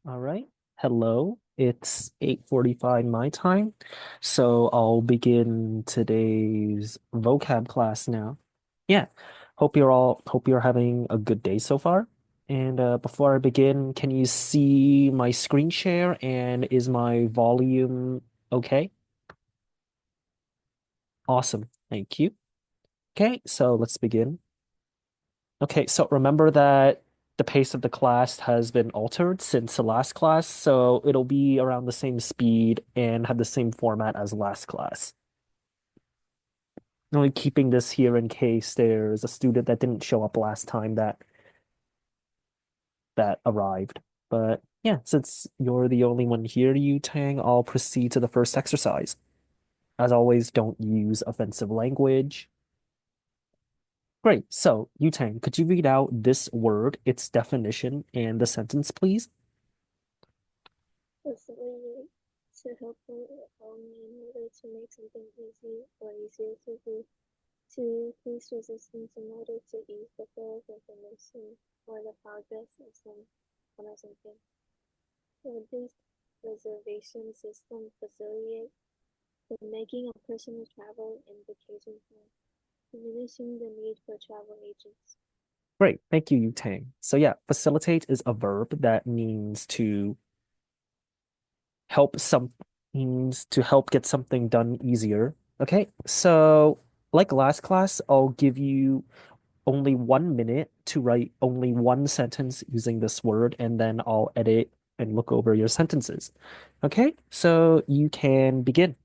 All right. Hello. It's 8:45 my time. So I'll begin today's vocab class now. Yeah. Hope you're having a good day so far. And before I begin, can you see my screen share and is my volume okay? Awesome. Thank you. Okay, so let's begin. Okay, so remember that the pace of the class has been altered since the last class, so it'll be around the same speed and have the same format as last class. Only keeping this here in case there's a student that didn't show up last time that arrived. But yeah, since you're the only one here, Yu Tang, I'll proceed to the first exercise. As always, don't use offensive language. Great. So, Yu Tang, could you read out this word, its definition, and the sentence, please? Facilitate to help in order to make something easy or easier to do, to increase resistance in order to ease the flow of information or the progress of someone or something. This reservation system facilitates the making of personal travel and vacation plans, diminishing the need for travel agents. Great. Thank you, Yu Tang. So yeah, facilitate is a verb that means to help some means to help get something done easier. Okay. So like last class, I'll give you only 1 minute to write only one sentence using this word, and then I'll edit and look over your sentences. Okay. So you can begin.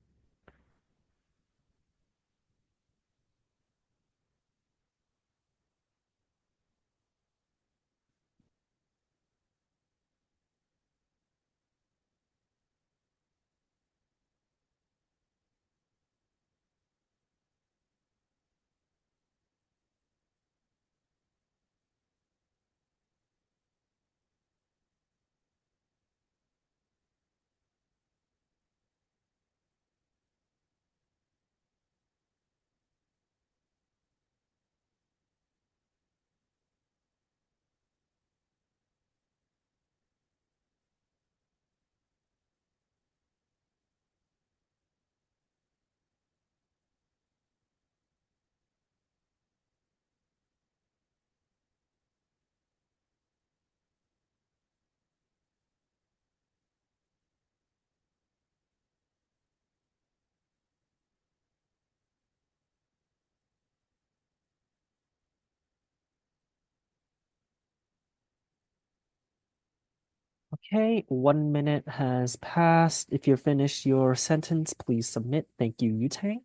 Okay, 1 minute has passed. If you're finished your sentence, please submit. Thank you, Yutang.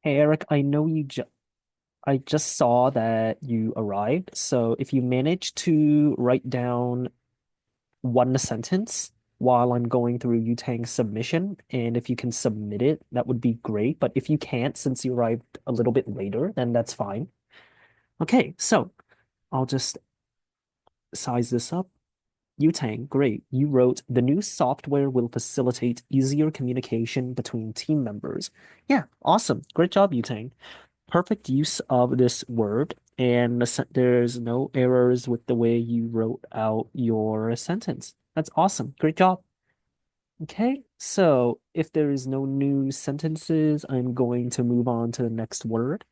Hey, Eric, I just saw that you arrived. So if you manage to write down one sentence while I'm going through Yutang's submission, and if you can submit it, that would be great. But if you can't, since you arrived a little bit later, then that's fine. Okay, so I'll just size this up. Yutang, great. You wrote the new software will facilitate easier communication between team members. Yeah, awesome. Great job, Yutang. Perfect use of this word, and there's no errors with the way you wrote out your sentence. That's awesome. Great job. Okay, so if there is no new sentences, I'm going to move on to the next word.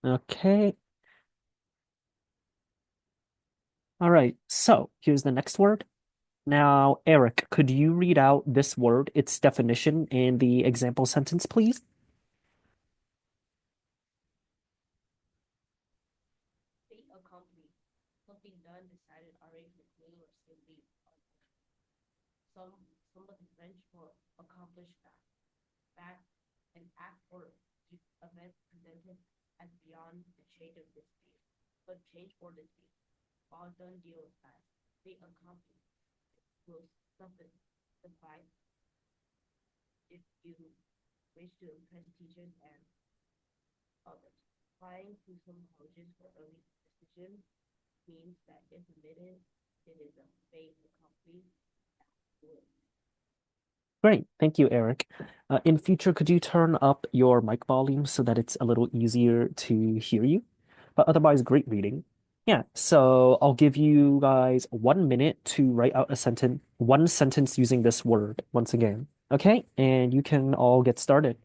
Okay, all right, so here's the next word. Now, Eric, could you read out this word, its definition, and the example sentence, please? State a company, something done, decided, arranged, clean, or simply some some of the French for accomplish fact, an act or event presented as beyond the change of dispute, but change or dispute. While done deal with that. They accomplish will suffice if you wish to impress teachers and others. Applying to some colleges for early decisions means that if admitted, it is a fate accomplished. Great. Thank you, Eric. In future, could you turn up your mic volume so that it's a little easier to hear you? But otherwise, great reading. Yeah, so I'll give you guys 1 minute to write out a sentence, one sentence using this word once again. Okay, and you can all get started.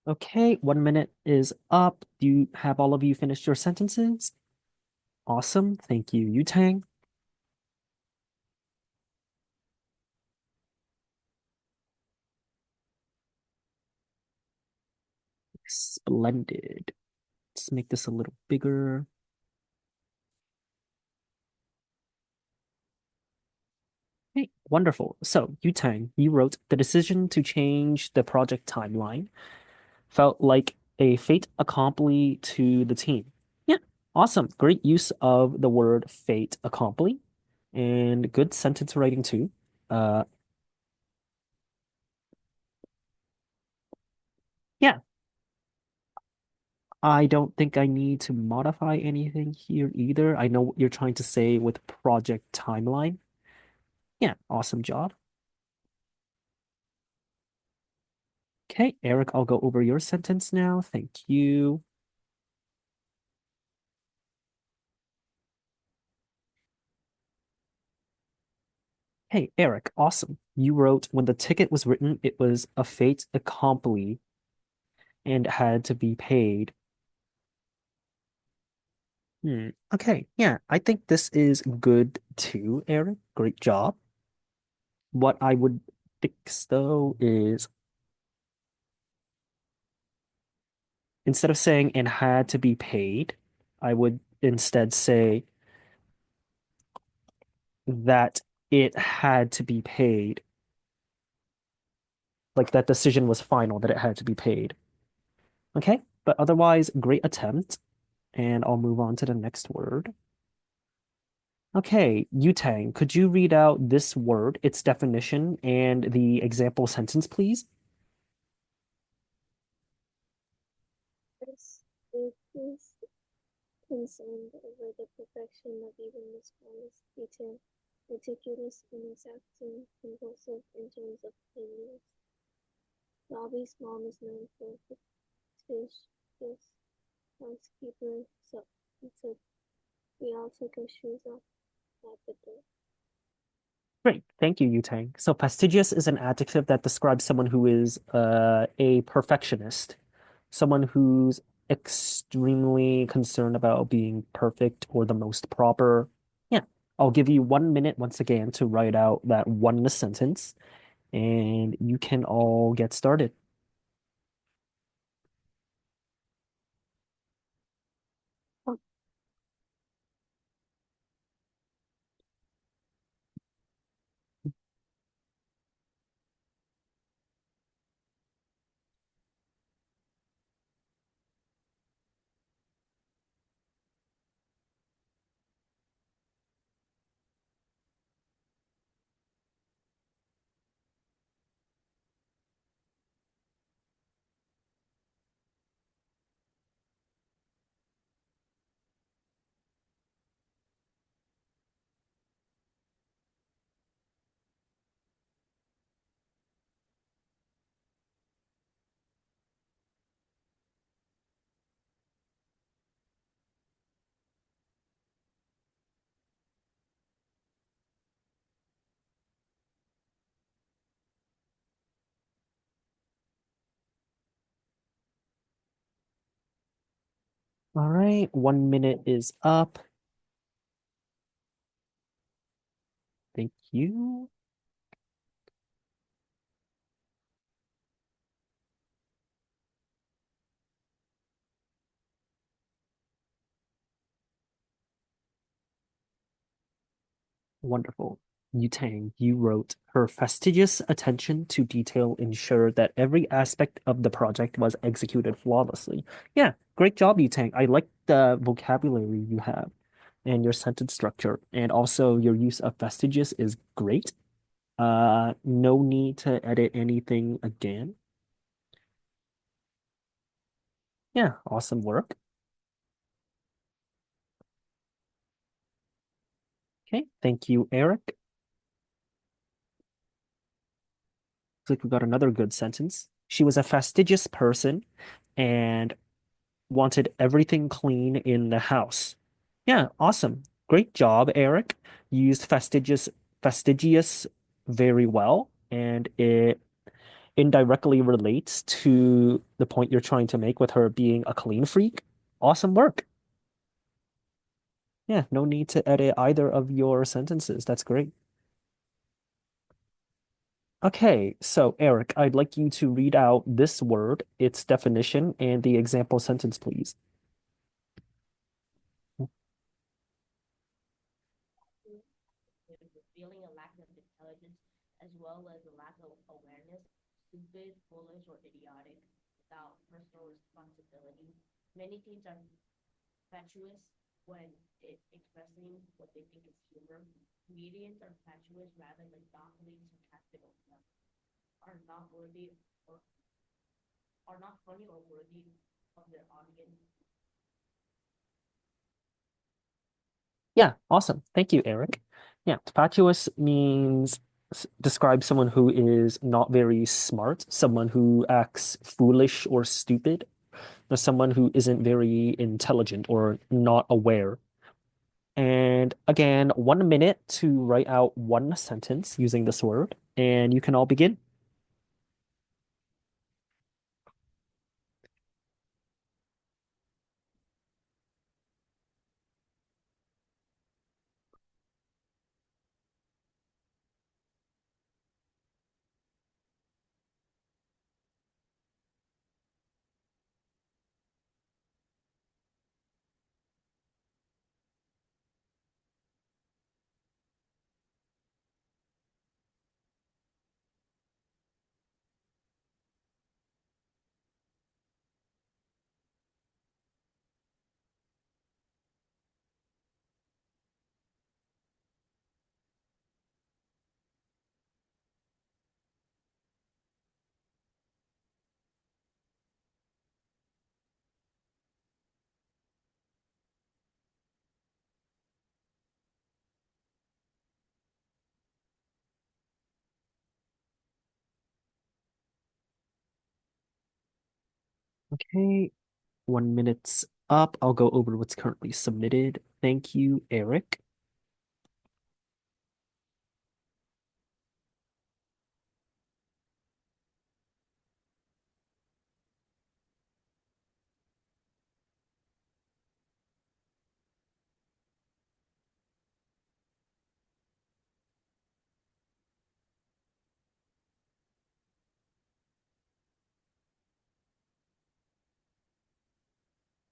Okay, 1 minute is up. Do you have all of you finished your sentences? Awesome. Thank you, Yutang. Splendid. Let's make this a little bigger. Okay, wonderful. So, Yutang, you wrote the decision to change the project timeline felt like a fait accompli to the team. Yeah, awesome. Great use of the word fait accompli and good sentence writing too. Uh, yeah, I don't think I need to modify anything here either. I know what you're trying to say with project timeline. Yeah, awesome job. Okay, Eric, I'll go over your sentence now. Thank you. Hey, Eric, awesome. You wrote when the ticket was written, it was a fait accompli and had to be paid. Okay, yeah, I think this is good too, Eric. Great job. What I would fix though is instead of saying and had to be paid, I would instead say that it had to be paid. Like that decision was final, that it had to be paid. Okay, but otherwise, great attempt. And I'll move on to the next word. Okay, Yutang, could you read out this word, its definition, and the example sentence, please? This is concerned over the perfection of even the smallest detail, meticulous and exacting, compulsive in terms of cleanliness. Bobby Small is known for fictitious housekeeper, so we all took our shoes off at the door. Great. Thank you, Yutang. So fastidious is an adjective that describes someone who is a perfectionist, someone who's extremely concerned about being perfect or the most proper. Yeah. I'll give you 1 minute once again to write out that one sentence, and you can all get started. All right, 1 minute is up. Thank you. Wonderful. Yutang, you wrote, her fastidious attention to detail ensured that every aspect of the project was executed flawlessly. Yeah, great job, Yutang. I like the vocabulary you have and your sentence structure. And also your use of fastidious is great. No need to edit anything again. Yeah, awesome work. Okay, thank you, Eric. Looks like we got another good sentence. She was a fastidious person and wanted everything clean in the house. Yeah, awesome. Great job, Eric. You used fastidious very well, and it indirectly relates to the point you're trying to make with her being a clean freak. Awesome work. Yeah, no need to edit either of your sentences. That's great. Okay, so Eric, I'd like you to read out this word, its definition, and the example sentence, please. Feeling a lack of intelligence as well as a lack of awareness, stupid, foolish, or idiotic, without personal responsibility. Many teens are fatuous when expressing what they think is humor. Comedians are fatuous rather than thoughtfully sarcastic, are not worthy or are not funny or worthy of their audience. Yeah, awesome. Thank you, Eric. Yeah, fatuous means describes someone who is not very smart, someone who acts foolish or stupid, or someone who isn't very intelligent or not aware. And again, 1 minute to write out one sentence using this word, and you can all begin. Okay, 1 minute's up. I'll go over what's currently submitted. Thank you, Eric.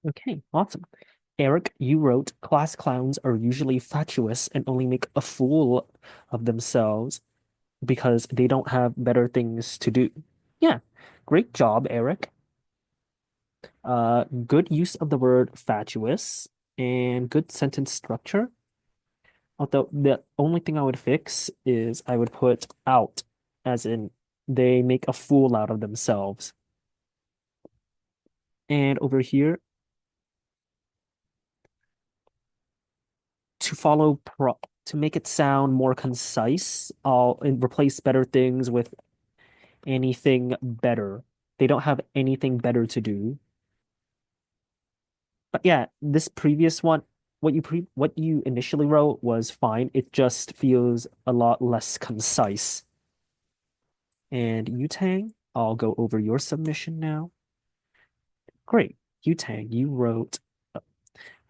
Okay, awesome. Eric, you wrote class clowns are usually fatuous and only make a fool of themselves because they don't have better things to do. Yeah, great job, Eric. Good use of the word fatuous and good sentence structure. Although the only thing I would fix is I would put out, as in they make a fool out of themselves. And over here, to follow pro to make it sound more concise, I'll replace better things with anything better. They don't have anything better to do. But yeah, this previous one, what you initially wrote was fine. It just feels a lot less concise. And Yutang, I'll go over your submission now. Great. Yutang, you wrote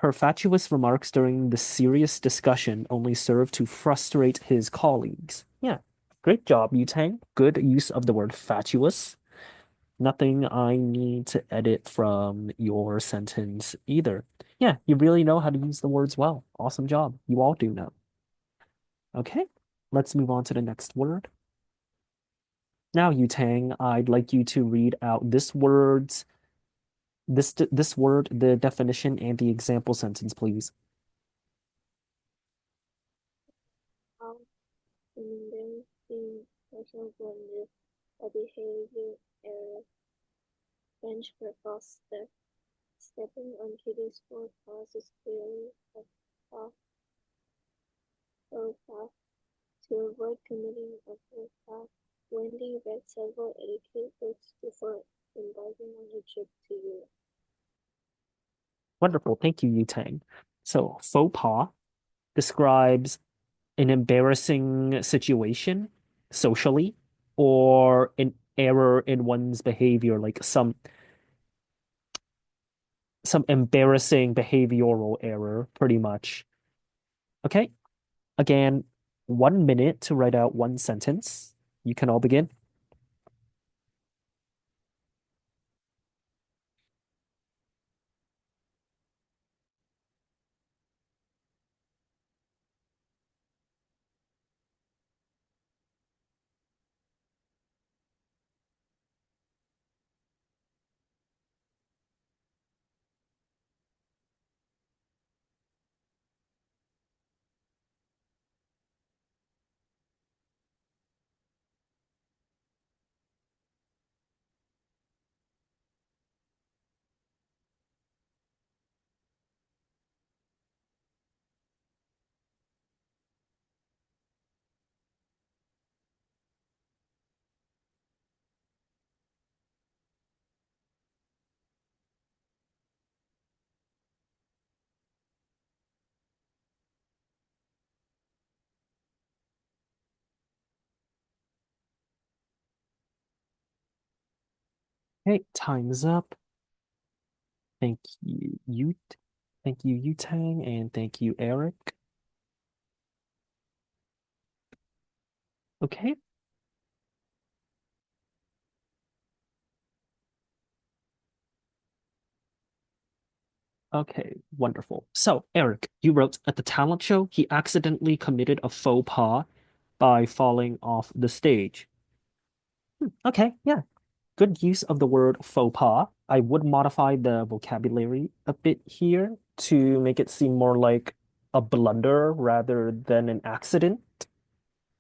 Her fatuous remarks during the serious discussion only served to frustrate his colleagues. Yeah, great job, Yu-Tang. Good use of the word fatuous. Nothing I need to edit from your sentence either. Yeah, you really know how to use the words well. Awesome job. You all do know. Okay, let's move on to the next word. Now, Yu-Tang, I'd like you to read out this word, the definition, and the example sentence, please. How embarrassing person wonder a behavior error bench for false step. Stepping on Kitty's foot causes clearly a faux pas. To avoid committing a faux pas, Wendy read several etiquette books before embarking on her trip to Europe. Wonderful. Thank you, Yu-Tang. So, faux pas describes an embarrassing situation socially or an error in one's behavior, like some embarrassing behavioral error, pretty much. Okay, again, 1 minute to write out one sentence. You can all begin. Okay, time's up. Thank thank you, Yu-Tang, and thank you, Eric. Okay, okay, wonderful. So, Eric, you wrote at the talent show, he accidentally committed a faux pas by falling off the stage. Okay, yeah, good use of the word faux pas. I would modify the vocabulary a bit here to make it seem more like a blunder rather than an accident,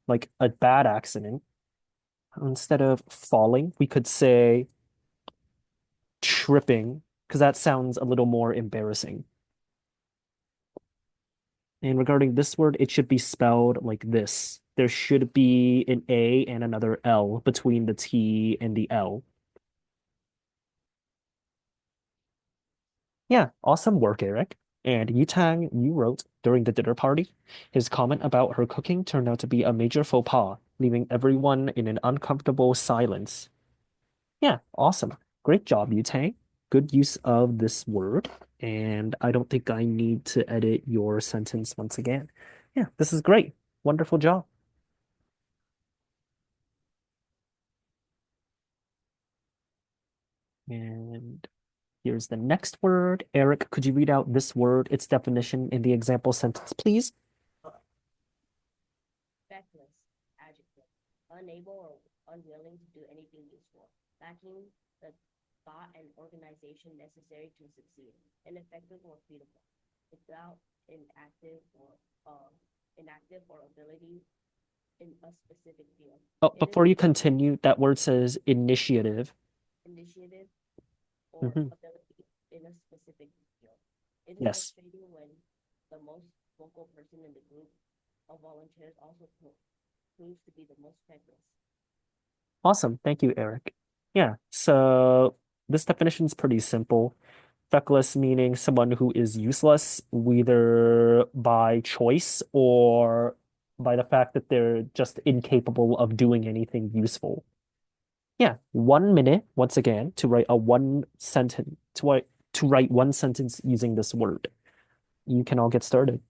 like a bad accident. Instead of falling, we could say tripping, because that sounds a little more embarrassing. And regarding this word, it should be spelled like this. There should be an A and another L between the T and the L. Yeah, awesome work, Eric. And Yutang, you wrote during the dinner party, his comment about her cooking turned out to be a major faux pas, leaving everyone in an uncomfortable silence. Yeah, awesome. Great job, Yutang. Good use of this word. And I don't think I need to edit your sentence once again. Yeah, this is great. Wonderful job. And here's the next word. Eric, could you read out this word, its definition in the example sentence, please? Feckless, adjective, unable or unwilling to do anything useful, lacking the thought and organization necessary to succeed, ineffective or feeble, without uh, inactive or ability in a specific field. Oh, It is before you continue, that word says initiative. initiative or Hmm. ability in a specific field. It is Yes. frustrating when the most vocal person in the group of volunteers also proves to be the most feckless. Awesome. Thank you, Eric. Yeah. So this definition is pretty simple. Feckless meaning someone who is useless, whether by choice or by the fact that they're just incapable of doing anything useful. Yeah. 1 minute, once again, to write one sentence using this word. You can all get started.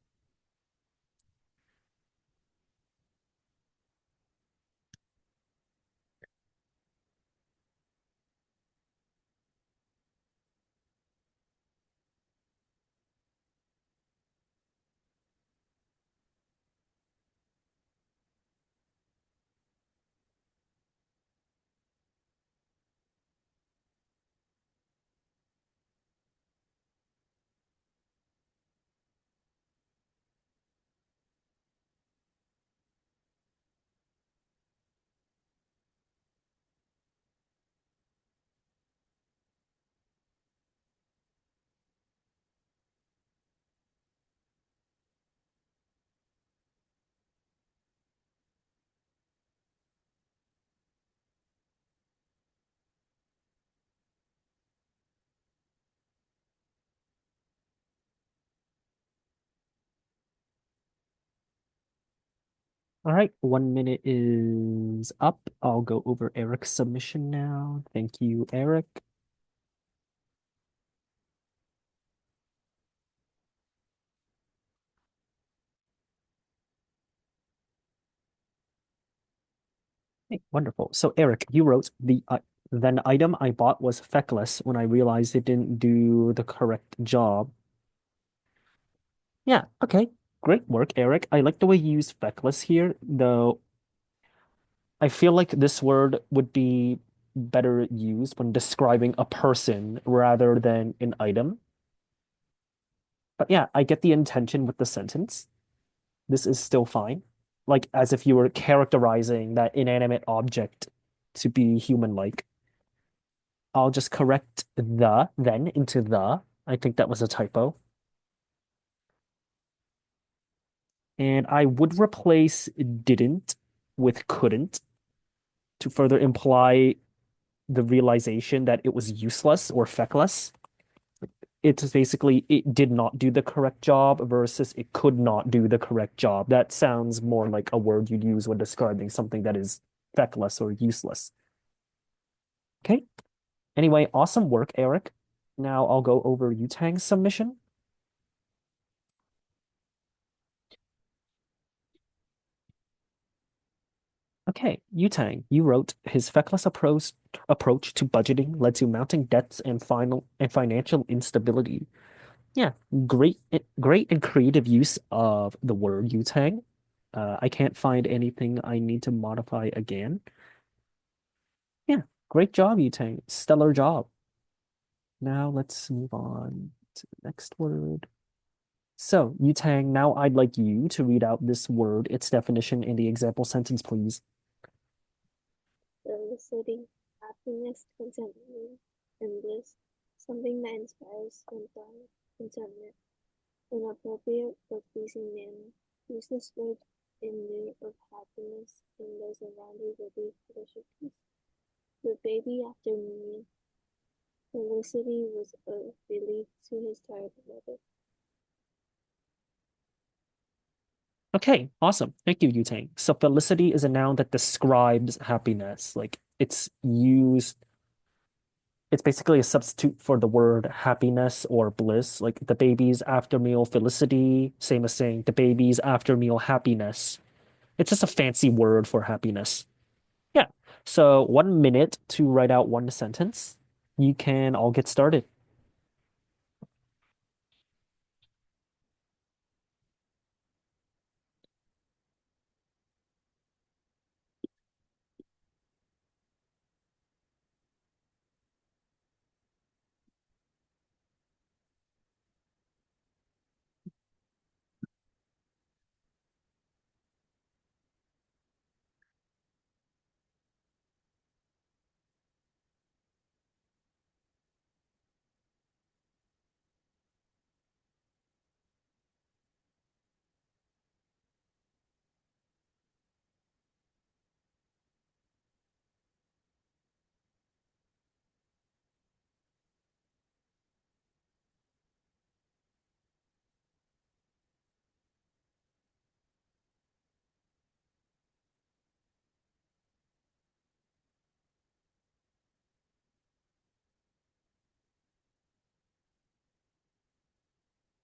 All right, 1 minute is up. I'll go over Eric's submission now. Thank you, Eric. Hey, wonderful. So, Eric, you wrote then item I bought was feckless when I realized it didn't do the correct job. Yeah, okay. Great work, Eric. I like the way you use feckless here, though I feel like this word would be better used when describing a person rather than an item. But yeah, I get the intention with the sentence. This is still fine. Like as if you were characterizing that inanimate object to be human-like. I'll just correct the then into the. I think that was a typo. And I would replace didn't with couldn't to further imply the realization that it was useless or feckless. It's basically it did not do the correct job versus it could not do the correct job. That sounds more like a word you'd use when describing something that is feckless or useless. Okay. Anyway, awesome work, Eric. Now I'll go over Yutang's submission. Okay, Yutang, you wrote his feckless approach to budgeting led to mounting debts and financial instability. Yeah, great and creative use of the word Yutang. I can't find anything I need to modify again. Yeah, great job, Yutang. Stellar job. Now let's move on to the next word. So, Yutang, now I'd like you to read out this word, its definition, in the example sentence, please. Felicity, happiness, contentment, and bliss. Something that inspires contentment in an appropriate or pleasing manner. Use this word in lieu of happiness, and those around you will be felicitous. The baby after me, Felicity was a relief to his tired mother. Okay, awesome. Thank you, Yutang. So, felicity is a noun that describes happiness. Like, it's basically a substitute for the word happiness or bliss. Like, the baby's after meal felicity, same as saying the baby's after meal happiness. It's just a fancy word for happiness. Yeah. So 1 minute to write out one sentence. You can all get started.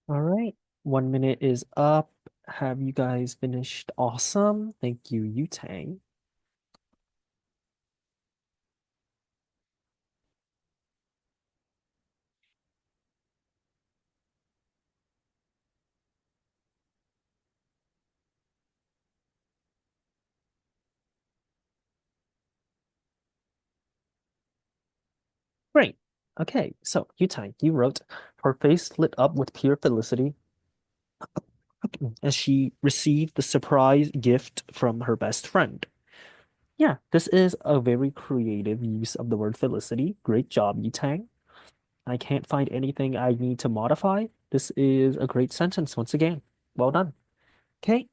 All right. 1 minute is up. Have you guys finished? Awesome. Thank you, Yutang. Great. Okay, so Yutang, you wrote, her face lit up with pure felicity as she received the surprise gift from her best friend. Yeah, this is a very creative use of the word felicity. Great job, Yutang. I can't find anything I need to modify. This is a great sentence once again. Well done. Okay,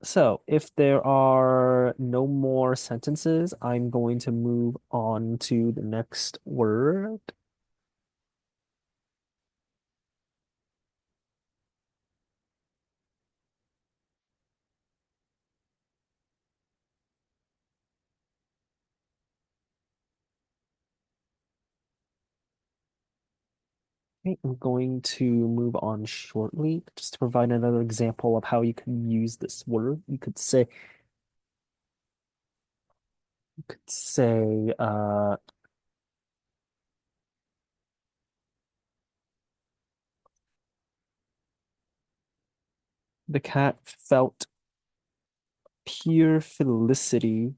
so if there are no more sentences, I'm going to move on to the next word. Okay, I'm going to move on shortly just to provide another example of how you can use this word. You could say, the cat felt pure felicity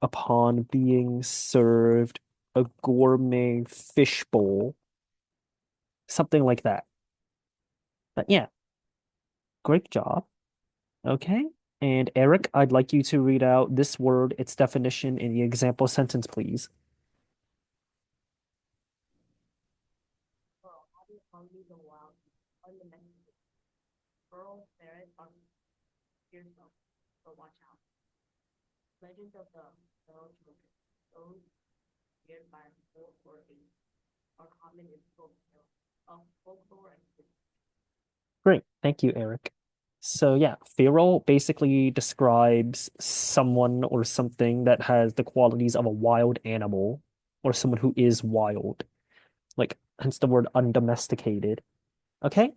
upon being served a gourmet fish bowl, something like that. But yeah, great job. Okay. And Eric, I'd like you to read out this word, its definition in the example sentence, please. Well, having only the wild, undomesticated, rural ferret on yourself, so watch out. Legends of the feral children, those feared by four or eight, are common in folklore and history. Great. Thank you, Eric. So yeah, feral basically describes someone or something that has the qualities of a wild animal or someone who is wild. Like hence the word undomesticated. Okay.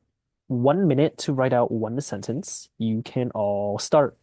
1 minute to write out one sentence. You can all start.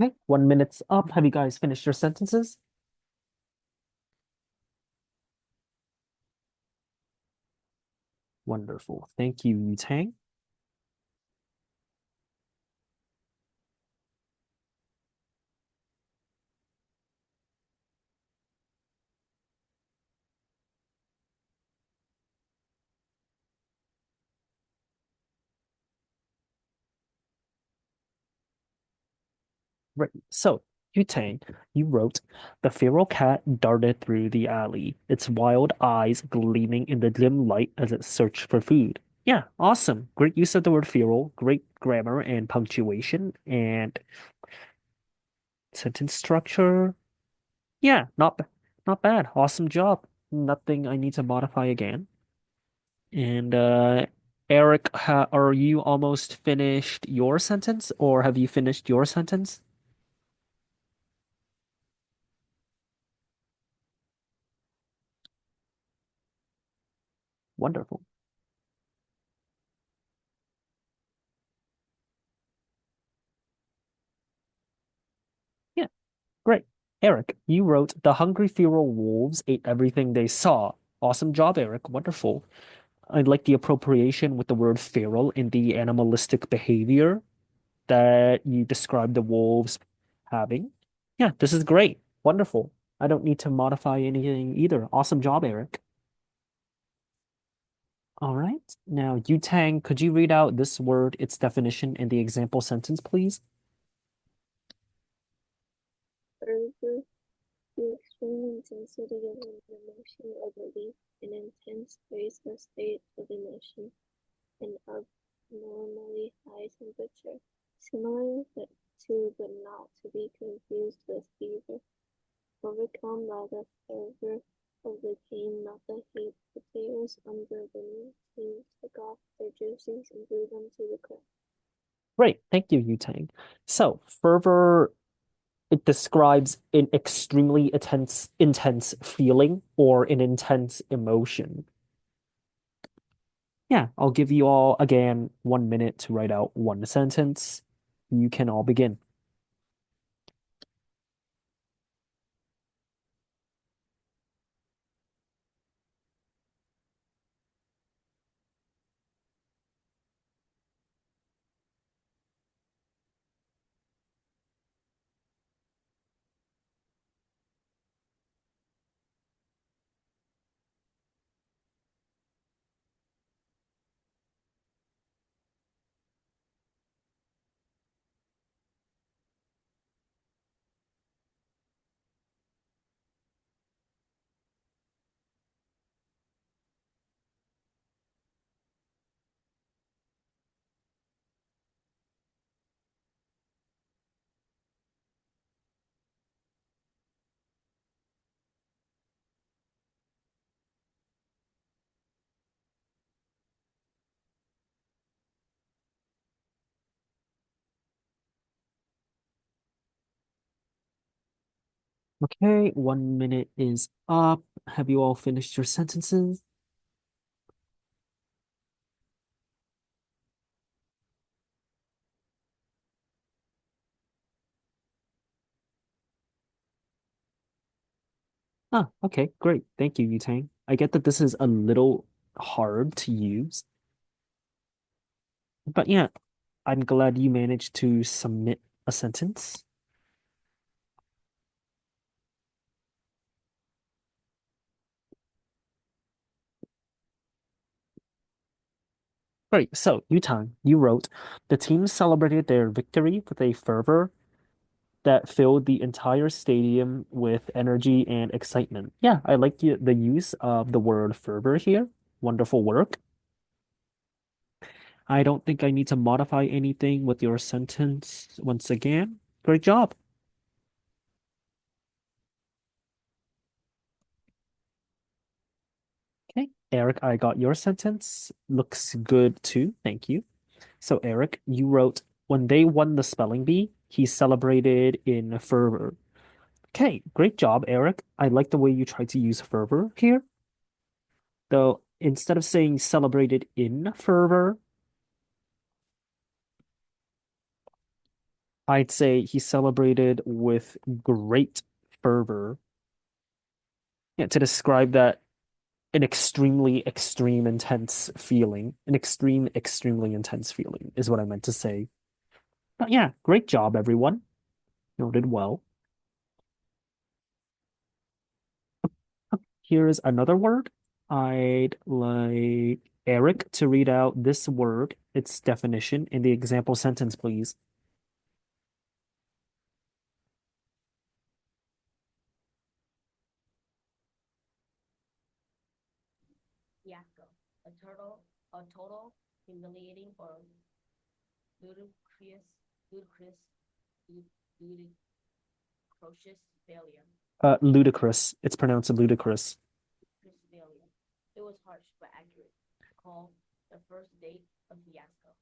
Okay. 1 minute's up. Have you guys finished your sentences? Wonderful. Thank you, Yu Tang. Right. So, Yu Tang, you wrote, the feral cat darted through the alley, its wild eyes gleaming in the dim light as it searched for food. Yeah, awesome. Great use of the word feral, great grammar and punctuation and sentence structure. Yeah, not bad. Awesome job. Nothing I need to modify again. And Eric, are you almost finished your sentence or have you finished your sentence? Wonderful. Yeah, great. Eric, you wrote, the hungry feral wolves ate everything they saw. Awesome job, Eric. Wonderful. I like the appropriation with the word feral in the animalistic behavior that you described the wolves having. Yeah, this is great. Wonderful. I don't need to modify anything either. Awesome job, Eric. All right. Now, Yutang, could you read out this word, its definition, and the example sentence, please? Fervor, the extreme intensity of an emotion or belief, an intense phase or state of emotion, an abnormally high temperature, similar but not to be confused with fever, overcome by the fervor of the pain, not the hate. Potatoes under the meat team took off their juices and threw them to the crowd. Great. Thank you, Yutang. So, fervor, it describes an extremely intense feeling or an intense emotion. Yeah, I'll give you all again 1 minute to write out one sentence. You can all begin. Okay, 1 minute is up. Have you all finished your sentences? Ah, okay, great. Thank you, Yutang. I get that this is a little hard to use, but yeah, I'm glad you managed to submit a sentence. Great. So, Yutang, you wrote, the team celebrated their victory with a fervor that filled the entire stadium with energy and excitement. Yeah, I like the use of the word fervor here. Wonderful work. I don't think I need to modify anything with your sentence once again. Great job. Okay, Eric, I got your sentence. Looks good too. Thank you. So, Eric, you wrote, when they won the spelling bee, he celebrated in fervor. Okay, great job, Eric. I like the way you tried to use fervor here. Though instead of saying celebrated in fervor, I'd say he celebrated with great fervor. Yeah, to describe that an extremely intense feeling is what I meant to say. But yeah, great job, everyone. You did well. Here's another word. I'd like Eric to read out this word, its definition, in the example sentence, please. Fiasco, a total, humiliating or ludicrous, ludicrous, ludicrous failure. Ludicrous. It's pronounced ludicrous. Ludicrous failure. It was harsh but accurate. Called the first date of Fiasco.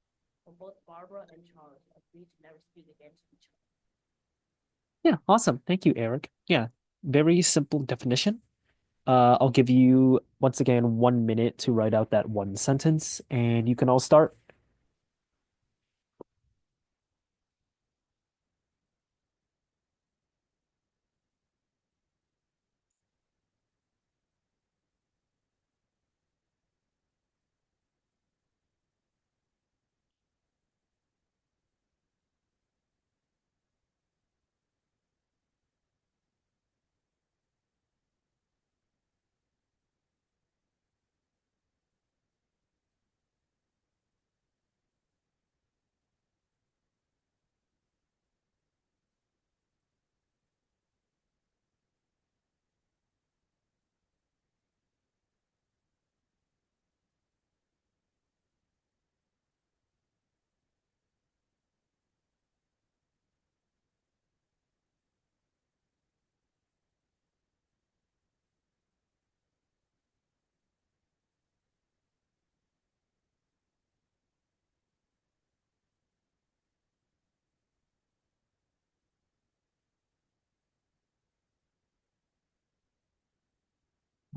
For both Barbara and Charles agreed to never speak again to each other. Yeah, awesome. Thank you, Eric. Yeah, very simple definition. I'll give you once again 1 minute to write out that one sentence, and you can all start.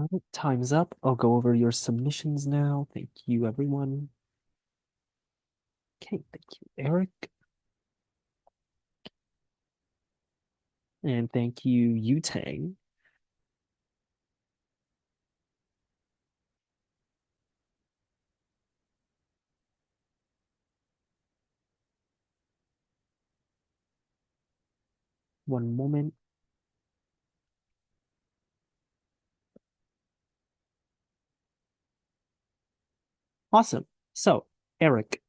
All right, time's up. I'll go over your submissions now. Thank you, everyone. Okay, thank you, Eric. And thank you, Yutang. One moment. Awesome. So, Eric,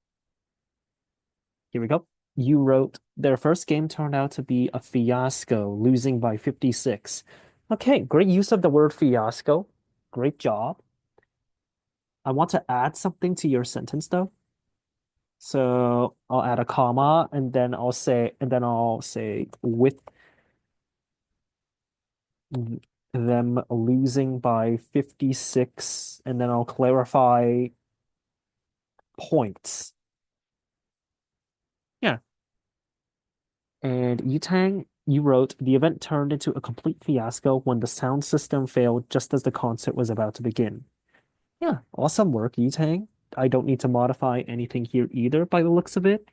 here we go. You wrote their first game turned out to be a fiasco, losing by 56. Okay, great use of the word fiasco. Great job. I want to add something to your sentence though. So I'll add a comma and then I'll say with them losing by 56, and then I'll clarify points. Yeah. And Yutang, you wrote the event turned into a complete fiasco when the sound system failed just as the concert was about to begin. Yeah, awesome work, Yutang. I don't need to modify anything here either by the looks of it.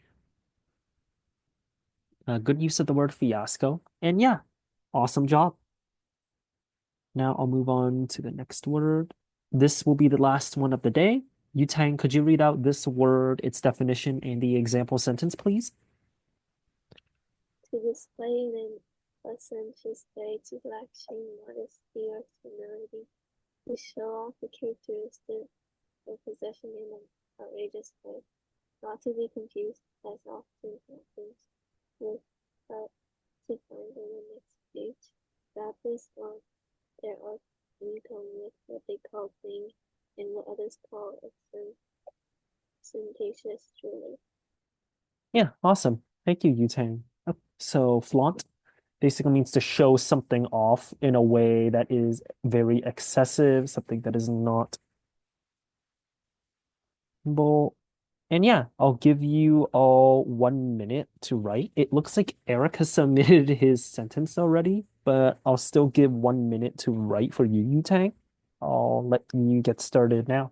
Good use of the word fiasco. And yeah, awesome job. Now I'll move on to the next word. This will be the last one of the day. Yutang, could you read out this word, its definition, and the example sentence, please? To display in an ostentatious way, to lack shame, modesty, or humility, to show off the characteristic of possession in an outrageous way, not to be confused, as often happens with that to find on the next page. Rappers want their art income with what they call bling and what others call ostentatious jewelry. Yeah, awesome. Thank you, Yutang. So flaunt basically means to show something off in a way that is very excessive, something that is not bold. And yeah, I'll give you all 1 minute to write. It looks like Eric has submitted his sentence already, but I'll still give 1 minute to write for you, Yutang. I'll let you get started now.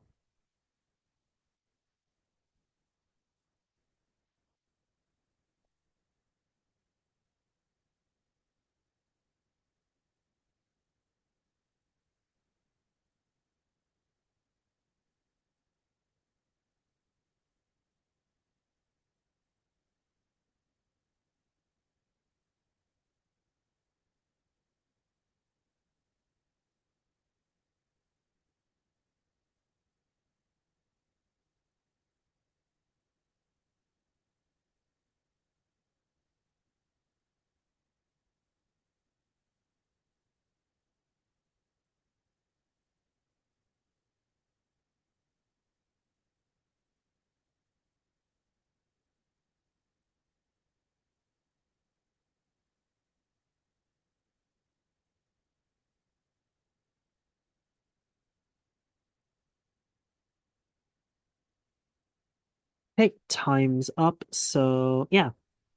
Hey, time's up. So yeah,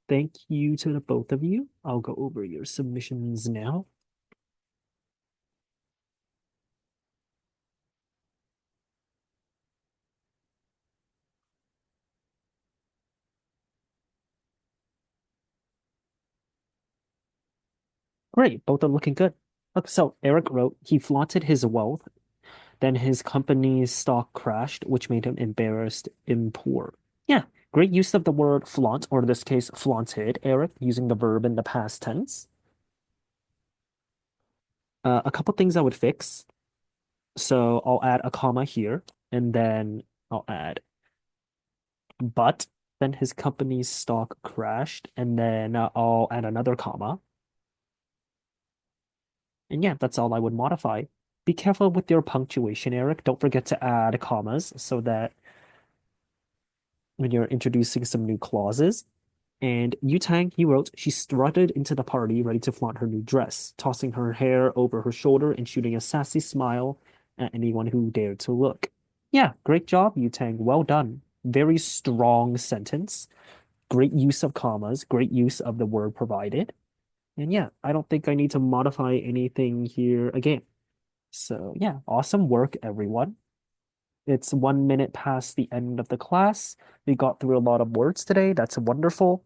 thank you to the both of you. I'll go over your submissions now. Great, both are looking good. Okay, so Eric wrote he flaunted his wealth, then his company's stock crashed, which made him embarrassed and poor. Yeah, great use of the word flaunt, or in this case, flaunted, Eric, using the verb in the past tense. A couple things I would fix. So I'll add a comma here, and then I'll add but. Then his company's stock crashed, and then I'll add another comma. And yeah, that's all I would modify. Be careful with your punctuation, Eric. Don't forget to add commas so that when you're introducing some new clauses. And Yutang, he wrote, she strutted into the party ready to flaunt her new dress, tossing her hair over her shoulder and shooting a sassy smile at anyone who dared to look. Yeah, great job, Yutang. Well done. Very strong sentence. Great use of commas, great use of the word provided. And yeah, I don't think I need to modify anything here again. So yeah, awesome work, everyone. It's 1 minute past the end of the class. We got through a lot of words today. That's wonderful.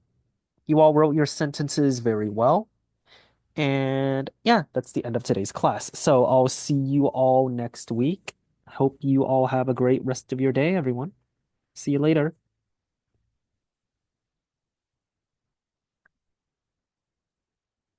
You all wrote your sentences very well. And yeah, that's the end of today's class. So I'll see you all next week. Hope you all have a great rest of your day, everyone. See you later.